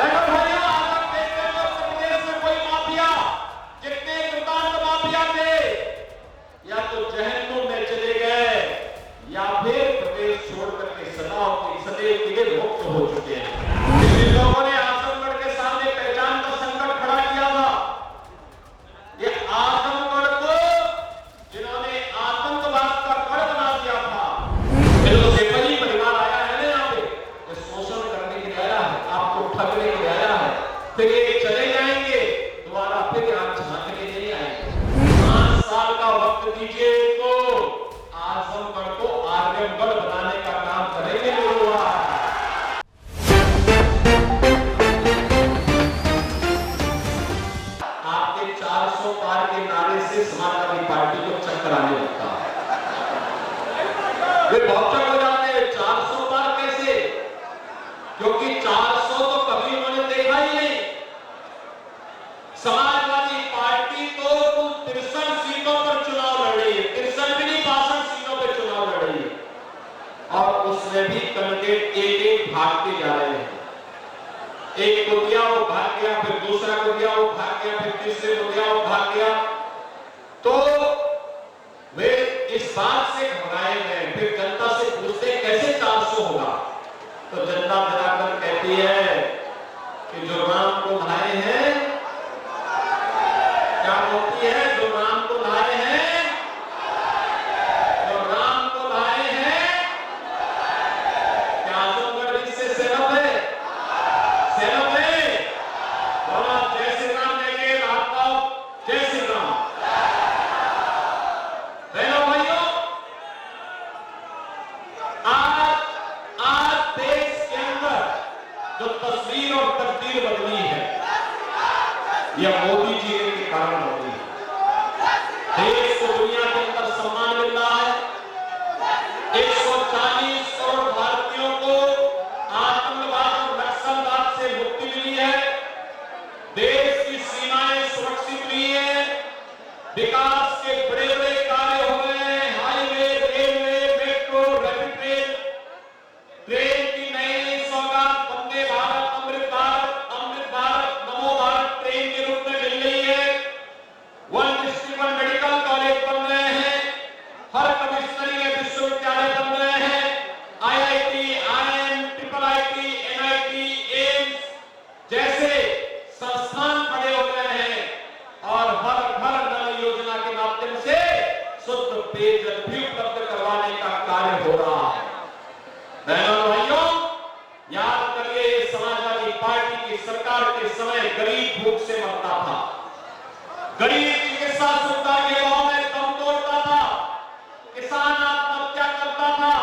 देखो भैया, आज आप देखते हैं उत्तर प्रदेश में कोई माफिया, जितने दुकान माफिया थे, या तो जहन्नुम में चले गए या फिर प्रदेश छोड़ करके सदैव के लिए मुक्त हो चुके हैं। जिन लोगों ने आजमगढ़ के सामने पहचान का संकट खड़ा किया था, ये आजमगढ़ को जिन्होंने आतंकवाद का गढ़ बना दिया था, तो सेपली परिवार आया है ना यहाँ पे, ये शोषण करने के लिए आया है, आपको ठगने के लिए आया है, फिर ये चले जाएंगे, दोबारा फिर आप झांकने नहीं आएंगे। 5 साल का वक्त दीजिए इनको, आजमगढ़ को आर्यगढ़ बनाने का काम करेंगे लोग। आपके 400 पार के नारे से समाजवादी पार्टी को चक्कर आने लगता है, वे बहुत हो जाते हैं। 400 पार कैसे? क्योंकि 400 तो कभी उन्होंने देखा ही नहीं। समाजवादी पार्टी तो कुल 63 सीटों पर चुनाव लड़ रही है, 63 भी नहीं 62 सीटों पर चुनाव लड़ रही है, और उसमें भी कैंडिडेट एक भागते जा रहे हैं। एक को दिया वो भाग गया, फिर दूसरा को दिया वो भाग गया, फिर तीसरे को दिया वो भाग गया। तो वे इस बात से घबराए हैं, फिर जनता से पूछते कैसे 400 होगा, तो जनता फिर कहती है कि जो राम को लाए हैं, क्या होती है, जो राम को लाए हैं, जो राम को लाए हैं, क्या आजमगढ़ इससे सहमत है? सहमत है? बोला जय श्री राम, लेंगे आपका जय श्री राम। बहनों भाइयों, आज देश के अंदर जो तस्वीर और तकदीर बदली है, यह मोदी जी के कारण होती है। देश को दुनिया के अंदर सम्मान मिल रहा है। 140 करोड़ भारतीयों को आतंकवाद और नक्सलवाद से मुक्ति मिली है। देश की सीमाएं सुरक्षित हुई है। विकास के बड़े बड़े कार्य हो गए हैं। Highway, railway, metro, rapid train, train की नई सौगात वंदे भारत, अमृत भारत, नमो भारत ट्रेन के रूप में मिल रही है। 1 डिस्ट्रिक्ट 1 मेडिकल कॉलेज बन रहे हैं। हर कमिश्नरी विश्वविद्यालय बन रहे हैं। IIT, IIM, IIT, NIT, AIIMS जैसे संस्थान खड़े हो गए हैं, और हर घर नल योजना के माध्यम से शुद्ध पेयजल भी उपलब्ध करवाने का कार्य हो रहा है। बहनों भाइयों, याद करिए, समाजवादी पार्टी की सरकार के समय गरीब भूख से मरता था, गरीब चिकित्सा सुविधा के अभाव में दम तोड़ता था, किसान आत्महत्या करता था,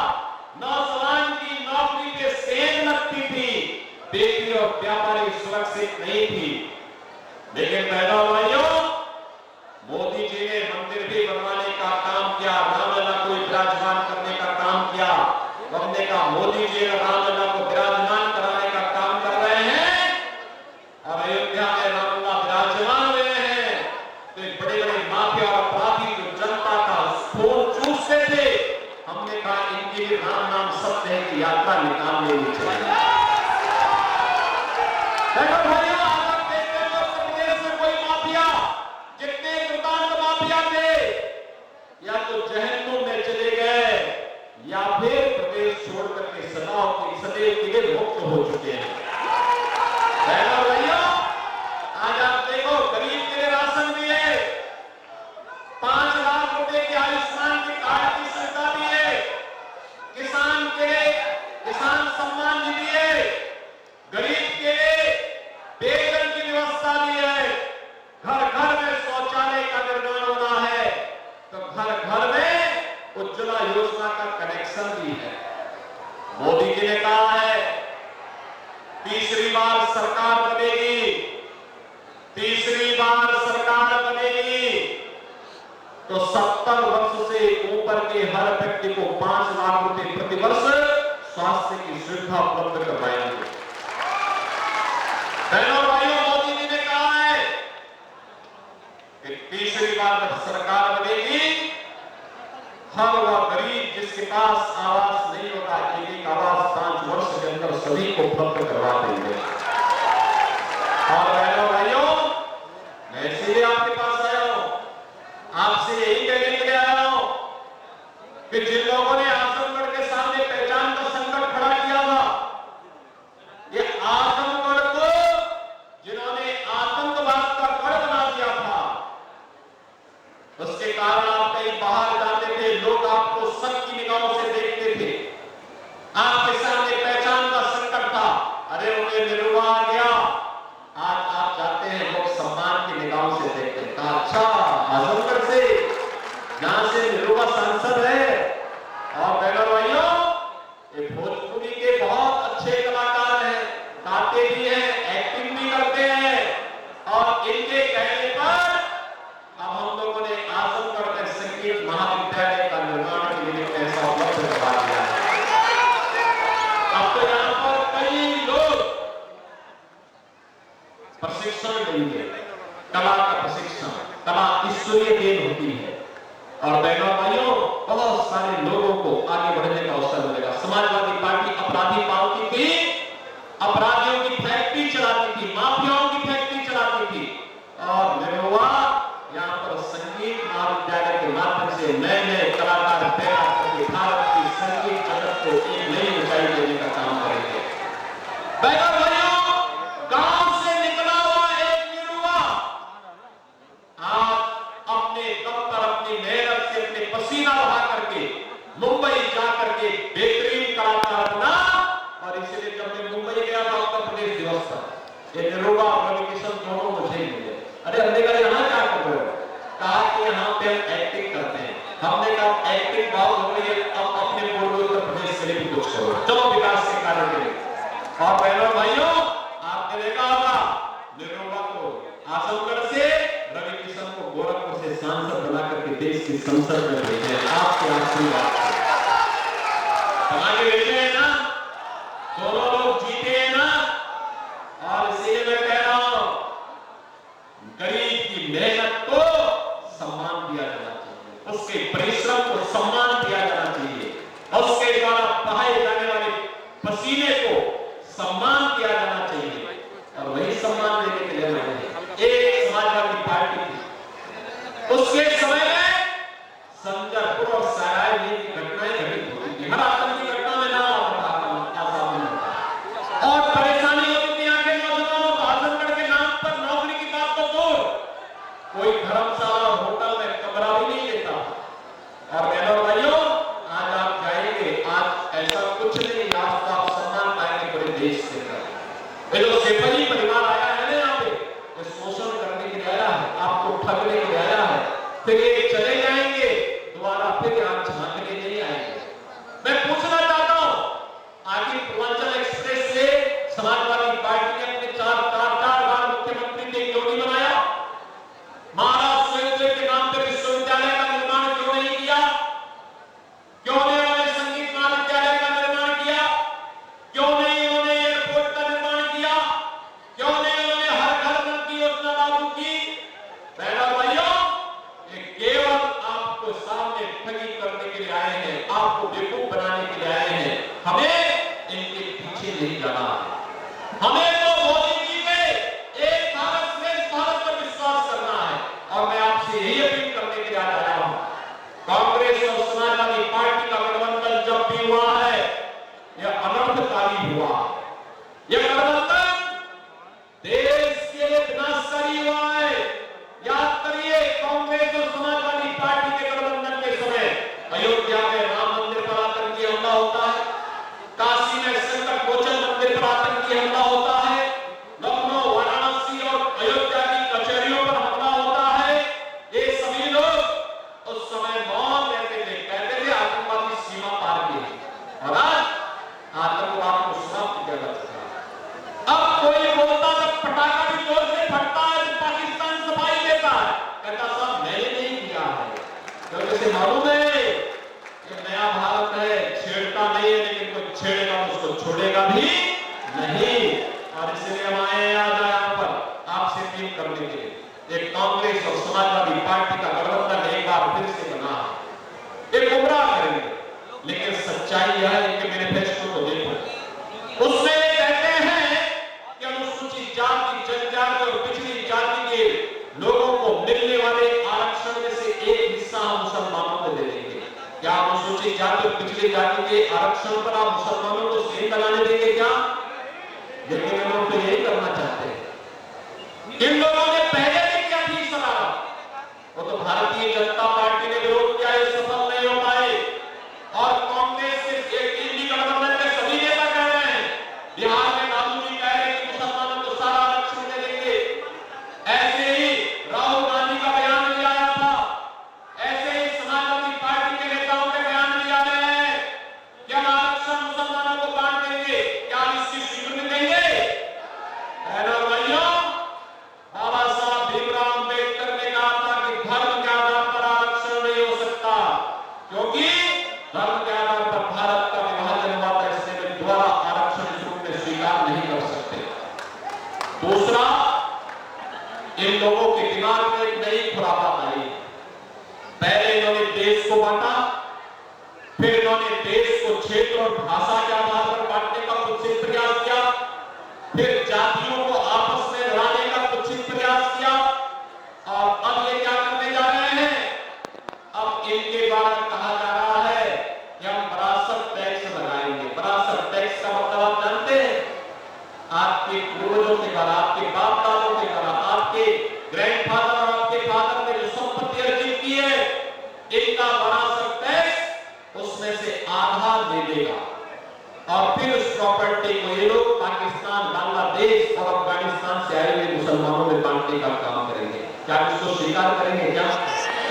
नौजवान की नौकरी पे सेंध लगती थी, बेटी और व्यापारी सुरक्षित नहीं थी। लेकिन बहनों भाइयों, मोदी जी ने मंदिर भी बनवाने का काम किया, रामलला को विराजमान करने का काम किया। हमने कहा मोदी जी रामलला को विराजमान कराने का काम कर रहे हैं, और अयोध्या में रामलला विराजमान हुए हैं, तो बड़े बड़े माफिया और अपराधी जो जनता का खून चूसते थे, हमने कहा इनकी भी राम नाम सत्य है की यात्रा निकाल लेनी चाहिए। देखो भैया, आज आप देखते हैं उत्तर प्रदेश में कोई माफिया, जितने दुकान माफिया थे, या तो जहन्नुम में चले गए या फिर प्रदेश छोड़ करके सदैव के लिए मुक्त हो चुके हैं। बहनों भैया, आज आप देखो, गरीब के लिए राशन दिए, 5 लाख रुपए की आयुष्मान की कार्ड की सुविधा दिए, किसान के लिए किसान सम्मान निधि दिए, गरीब के लिए पेयजल की व्यवस्था दी है, घर घर में शौचालय का निर्माण होना है, तो घर घर में उज्ज्वला योजना का कनेक्शन भी है। मोदी जी ने कहा है तीसरी बार सरकार बनेगी, तीसरी बार सरकार बनेगी तो 70 वर्ष से ऊपर के हर व्यक्ति को 5 लाख रुपए प्रति वर्ष स्वास्थ्य की सुविधा उपलब्ध करवाएंगे। बहनों भाइयों, मोदी जी ने कहा है कि तीसरी बार सरकार बनेगी, हर वह गरीब जिसके पास आवास नहीं होता, एक आवास 5 वर्ष के अंदर सभी को उपलब्ध करवा देंगे। प्रशिक्षण देंगे, कला का प्रशिक्षण, कला ईश्वरीय देन होती है। और बहनों भाइयों, बहुत सारे लोगों को आगे बढ़ने का अवसर मिलेगा। समाजवादी पार्टी अपराधी पालती थी, अपराधियों की फैक्ट्री चलाती थी, माफियाओं की फैक्ट्री चलाती थी, और निरुआ यहाँ पर संगीत महाविद्यालय के माध्यम से नए नए कलाकार पैदा करके भारत की संगीत जगत को एक नई ऊंचाई देने का काम करेंगे। बहनों भाइयों, गांव से निकला हुआ एक निरुआ आज अपने दम पर, अपनी मेहनत से, अपने पसीना बहा करके मुंबई जाकर के बेहतरीन कलाकार बना। और इसलिए जब मैं मुंबई गया था उत्तर प्रदेश दिवस पर, ये निरुआ और रवि किशन दोनों मुझे मिले। अरे हमने कहा यहाँ क्या कर रहे हो? कहा कि यहाँ पे हम एक्टिंग करते हैं। हमने कहा एक्टिंग बहुत हो रही है, अब अपने पूर्वी उत्तर प्रदेश के लिए भी कुछ करो, चलो विकास के कार्य के लिए। और बहनों भाइयों, आपने देखा होगा निरुआ को आजमगढ़ से, रवि किशन को गोरखपुर से सांसद बना करके देश की संसद में भेजे। आपके आशीर्वाद हमारे भेजे हैं ना, दोनों लोग जीते हैं ना। और इसलिए मैं कह रहा हूं, गरीब की मेहनत को सम्मान दिया जाना चाहिए, उसके परिश्रम को सम्मान दिया जाना चाहिए, उसके द्वारा बहाए जाने वाले पसीने को सम्मान दिया जाना चाहिए। और वही सम्मान देने के लिए मैंने एक समाजवादी पार्टी थी, उसके समय में संजरपुर और सरायली की घटनाएं घटित होती थी। हर आतंकी घटना में नाम आता और परेशानी होती थी आगे नौजवानों को। आजमगढ़ के नाम पर नौकरी की बात तो दूर, कोई धर्मशाला और होटल में कमरा भी नहीं देता। और बहनों भाइयों, आज आप जाएंगे, आज ऐसा कुछ नहीं, आज तो आप सम्मान पाएंगे पूरे देश के अंदर। ये जो सेफली परिवार आया है ना यहाँ पे, ये शोषण करने के लिए आया है, आपको ठगने के लिए आया है, फिर ये चले जाएंगे, दोबारा फिर यहाँ झांकने नहीं आएंगे। मैं पूछना चाहता हूं, आखिर पूर्वांचल एक्सप्रेस से समाजवादी पार्टी ने अपने चार बार मुख्यमंत्री ने क्यों नहीं बनाया? महाराष्ट्र के नाम पे विश्वविद्यालय का निर्माण क्यों नहीं किया? क्यों नहीं उन्होंने संगीत महाविद्यालय का निर्माण किया? क्यों नहीं उन्होंने एयरपोर्ट का निर्माण किया? क्यों नहीं उन्होंने हर घर नल की योजना लागू की? बहनों भाइयों, ये केवल आपको सामने ठगी करने के लिए आए हैं, आपको बेवकूफ बनाने के लिए आए हैं। हमें इनके पीछे नहीं जाना है। हमें तो मोदी जी के एक भारत श्रेष्ठ भारत पर विश्वास करना है। और मैं आपसे यही अपील करने के लिए आज आया हूं, कांग्रेस और समाजवादी पार्टी का गठबंधन जब भी हुआ है, यह अनर्थकारी हुआ। यह गठबंधन देश के लिए विनाशकारी हुआ है। याद करिए, कांग्रेस और समाजवादी पार्टी के गठबंधन के समय अयोध्या में राम मंदिर पर आतंकी हमला होता है, काशी में संकट मोचन मंदिर पर आतंकी हमला होता है, लखनऊ, वाराणसी और अयोध्या की कचहरियों पर हमला होता है। ये सभी लोग उस समय मौन रहते थे, कहते थे आतंकवादी सीमा पार की है। और आज आतंकवाद को समाप्त किया जा चुका है। अब कोई बोलता जब पटाखा भी जोर से फटता है तो पाकिस्तान सफाई देता है, कहता साहब मैंने नहीं किया है, क्योंकि इसे मालूम है कि नया भारत है, छेड़ता नहीं है, लेकिन कोई छेड़ेगा तो उसको छोड़ेगा भी नहीं। और इसलिए हम आए आज यहाँ पर आपसे अपील करने के लिए, एक कांग्रेस और समाजवादी पार्टी का गठबंधन एक बार फिर से बना है। एक गुमराह करेंगे, लेकिन सच्चाई यह है कि मैनिफेस्टो को देखो, उसमें कहते हैं कि अनुसूचित जाति, जनजाति और पिछड़ी जाति के लोगों को मिलने वाले आरक्षण में से एक हिस्सा हम मुसलमानों को दे देंगे। क्या अनुसूचित जाति और पिछड़ी जाति के आरक्षण पर आप मुसलमानों को सेल लगाने देंगे क्या? लेकिन लोग तो यही करना चाहते हैं। इन लोगों ने पहले भी क्या थी शरारत, वो तो भारतीय जनता पार्टी ने विरोध किया, सफल नहीं हो पाए। और कांग्रेस के इंडी गठबंधन के सभी नेता कह रहे हैं, बिहार में लालू जी कह रहे हैं कि मुसलमानों को सारा आरक्षण दे देंगे। ऐसे ही राहुल गांधी का बयान भी आया था, ऐसे ही समाजवादी पार्टी के नेताओं के बयान भी आ रहे हैं कि हम आरक्षण मुसलमानों को बांट देंगे। क्या इसकी स्वीकृति देंगे? भाइयों, बाबा साहब भीमराव अंबेडकर ने कहा था कि धर्म के आधार पर आरक्षण नहीं हो सकता, क्योंकि धर्म के आधार पर भारत का विभाजन हुआ था, इसलिए वे दोबारा आरक्षण इस रूप में स्वीकार नहीं कर सकते। दूसरा, इन लोगों के दिमाग में एक नई खुरापात आई। पहले इन्होंने देश को बांटा, फिर इन्होंने देश को क्षेत्र और भाषा के आधार पर बांटने का कुत्सित प्रयास किया, फिर जातियों को आपस में लड़ाने का कुत्सित प्रयास किया, और अब ये क्या करने जा रहे हैं? अब इनके द्वारा कहा जा रहा है कि हम विरासत टैक्स लगाएंगे। विरासत टैक्स का मतलब आप जानते हैं? आपके पूर्वजों के द्वारा, आपके बाप दादों के द्वारा, आपके ग्रैंडफादर और आपके फादर ने जो संपत्ति अर्जित की है, इनका विरासत टैक्स उसमें से आधा ले लेगा, और फिर उस प्रॉपर्टी को ये लोग पाकिस्तान, बांग्लादेश और अफगानिस्तान से आए हुए मुसलमानों में बांटने का काम करेंगे। क्या इसको स्वीकार करेंगे क्या?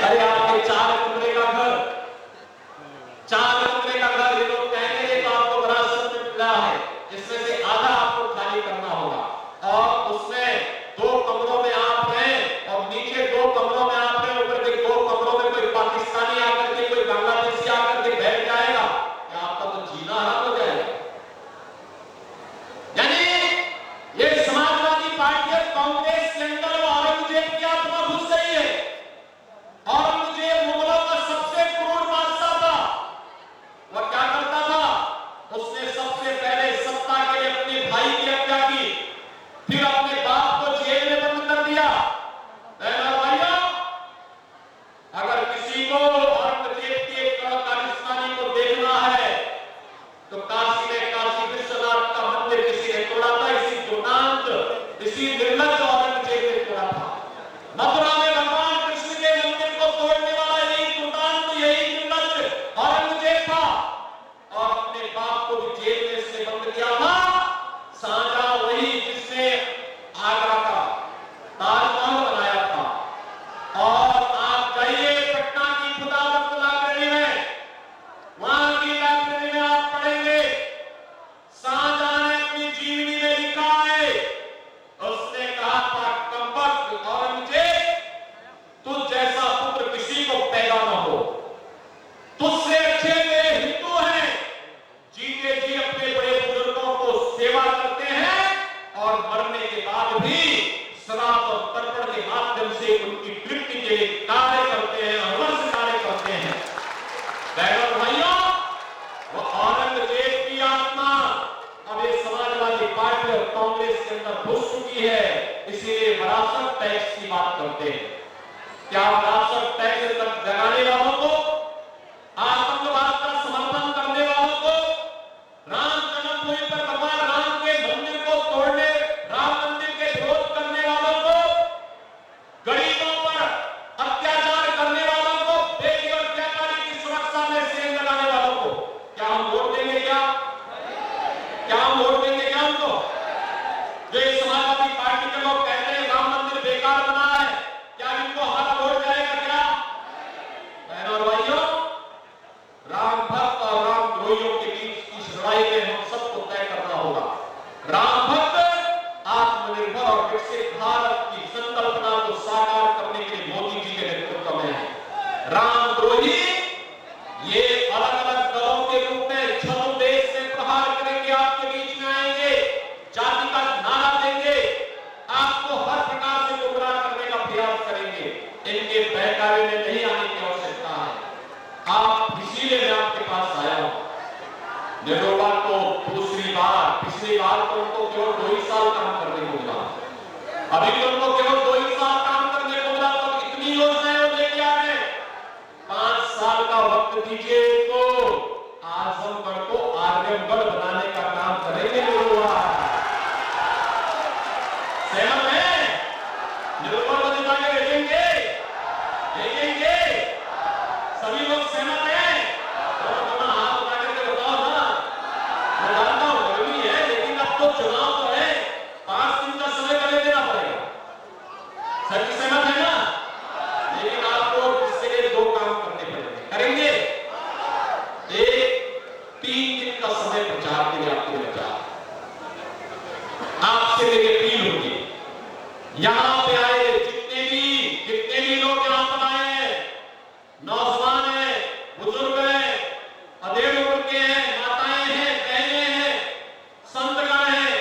अरे आपके 4 कमरे का घर, 4 कमरे का घर ये लोग कहेंगे तो आपको विरासत में मिला है, इसमें से आधा आपको खाली करना होगा, और उसमें 2 कमरों में आप रहें और नीचे 2 कमरों में आप रहें, ऊपर के 2 कमरों में कोई पाकिस्तानी आकर के, कोई बांग्लादेशी आकर के बैठ जाएगा, क्या आपका तो जीना हराम हो जाएगा? यानी ये समाजवादी पार्टी और कांग्रेस के अंदर औरंगजेब की आत्मा घुस गई है। औरंगजेब मुगलों का सबसे क्रूर बादशाह था। वह क्या करता था? उसने सबसे पहले सत्ता के लिए अपने भाई की हत्या की, फिर अपने बाप को जेल में बंद कर दिया। भाइयों, अगर किसी को औरंगजेब के पाकिस्तानी को देखना है तो काशी में काशी विश्वनाथ का मंदिर किसी ने तोड़ा था, इसी दुर्दांत, इसी निर्लज्ज औरंगजेब ने तोड़ा था। मथुरा में भगवान कृष्ण के मंदिर को तोड़ने वाला यही दुर्दांत, यही निर्लज्ज औरंगजेब था, और अपने बाप को भी जेल में इसने बंद किया था। शाहजहां वही जिसने आगरा का ताजमहल बनाया था, और आप जाइए पटना की खुदावंत लाइब्रेरी में, वहां की लाइब्रेरी में आप पढ़ेंगे शाहजहां ने अपनी जीवनी में लिखा है, उसने कहा था, कमबख्त औरंगजेब, तुझ जैसा पुत्र किसी को पैदा न हो, तुझसे अच्छे मेरे हिंदू हैं, जीते जी अपने बड़े बुजुर्गों को सेवा करते हैं और मरने के बाद भी श्राद्ध और तर्पण के माध्यम से उनकी तृप्ति के लिए कार्य करते हैं, अवश्य कार्य करते हैं। बहनों भाइयों, वो औरंगजेब की आत्मा अब ये समाजवादी पार्टी और कांग्रेस के अंदर घुस चुकी है, इसीलिए विरासत टैक्स की बात करते हैं। क्या विरासत टैक्स तक जगाने वालों को, आतंकवाद का समर्थन करने वालों को, राम जन्मभूमि पर भगवान राम के मंदिर को तोड़ने, राम मंदिर के विरोध करने वालों को, गरीबों पर अत्याचार करने वालों को, बेटी और व्यापारी की सुरक्षा में सेल लगाने वालों को, क्या हम वोट देंगे? क्या हम वोट देंगे? क्या हमको? जो इस समाजवादी पार्टी के लोग कहते हैं राम मंदिर बेकार बना है, क्या इनको हमारा वोट जाएगा? क्या बहनों और भाइयों, राम भक्त और राम द्रोहियों के बीच की लड़ाई में हम सबको तय करना होगा। राम भक्त आत्मनिर्भर और विकसित भारत की संकल्पना को साकार करने के लिए मोदी जी के नेतृत्व में है। राम द्रोही ये अलग अलग दलों के रूप में छद्मवेश से प्रहार करेंगे, आपके बीच में आएंगे, जाति का नारा देंगे, आपको हर प्रकार से गुमराह करने का प्रयास करेंगे। इनके बहकावे में नहीं आने की आवश्यकता है। आप इसीलिए मैं आपके पास आया हूं। निरोबा को दूसरी बार, पिछली बार तो उनको केवल 2 ही साल काम करने को मिला, अभी तो उनको केवल 2 ही साल काम करने को मिला, तो कितनी योजनाएं वो लेके आ गए। 5 साल का वक्त दीजिए इनको, आजमगढ़ को आर्यमगढ़ बनाने का काम करेंगे निरोबा। सहमत है? निरोबा को जिता के भेजेंगे, भेजेंगे, सभी लोग सहमत हैं? तो हाथ उठा करके बताओ ना। मैं जानता हूं गर्मी है, लेकिन अब तो चुनाव तो है, 5 दिन का समय पहले देना पड़ेगा। सभी सहमत है ना? लेकिन आपको इसके लिए 2 काम करने पड़ेंगे। करेंगे? एक 3 दिन का समय प्रचार के लिए आपके बचा, आपसे मेरी अपील होगी, यहां पे आए जितने भी लोग यहां पर आए हैं, नौजवान हैं, बुजुर्ग हैं, अधेड़ उम्र के हैं, माताएं हैं, बहनें हैं, संतगण हैं,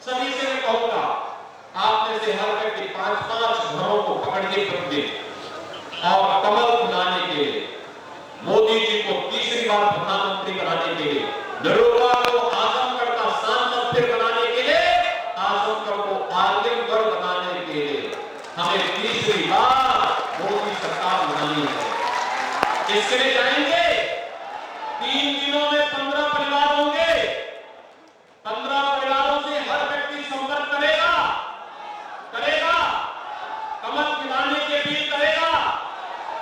सभी से मैं कहूंगा, आप में से हर व्यक्ति 5 5-5 घरों को पकड़ने पड़ते और कमल बनाने के लिए, मोदी जी को तीसरी बार प्रधानमंत्री बनाने के लिए, नरोगा को आजमगढ़ का सांसद फिर बनाने के लिए, आजमगढ़ को आजमगढ़ बनाने के लिए हमें तीसरी बार मोदी सरकार बनानी है। इसके लिए जाएंगे 3 दिनों में 15 परिवार होंगे। 15 परिवारों से हर व्यक्ति संपर्क करेगा, कमल खिलाने की अपील करेगा,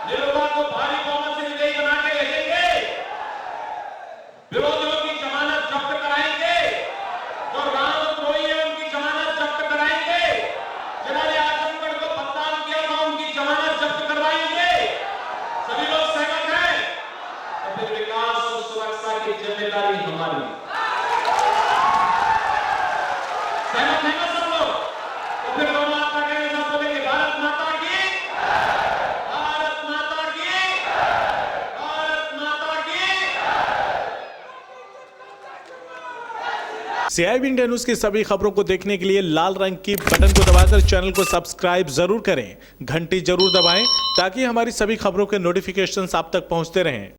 निरुपा को भारी बहुमत से विजयी बना के भेजेंगे, विरोधियों की जमानत जब्त कराएंगे, जो रामद्रोही है उनकी जमानत जब्त कराएंगे, जिन्होंने आजमगढ़ को बदनाम किया था उनकी जमानत जब्त करवाएंगे। सभी लोग सहमत हैं? तो फिर विकास और सुरक्षा की जिम्मेदारी हमारी। सहमत है ना सब लोग? तो फिर दोनों आपका कहने से बोलेंगे भारत माता की, भारत माता की, भारत माता की। CIB इंडिया न्यूज की सभी खबरों को देखने के लिए लाल रंग की बटन को दबाकर चैनल को सब्सक्राइब जरूर करें, घंटी जरूर दबाएं ताकि हमारी सभी खबरों के नोटिफिकेशंस आप तक पहुंचते रहें।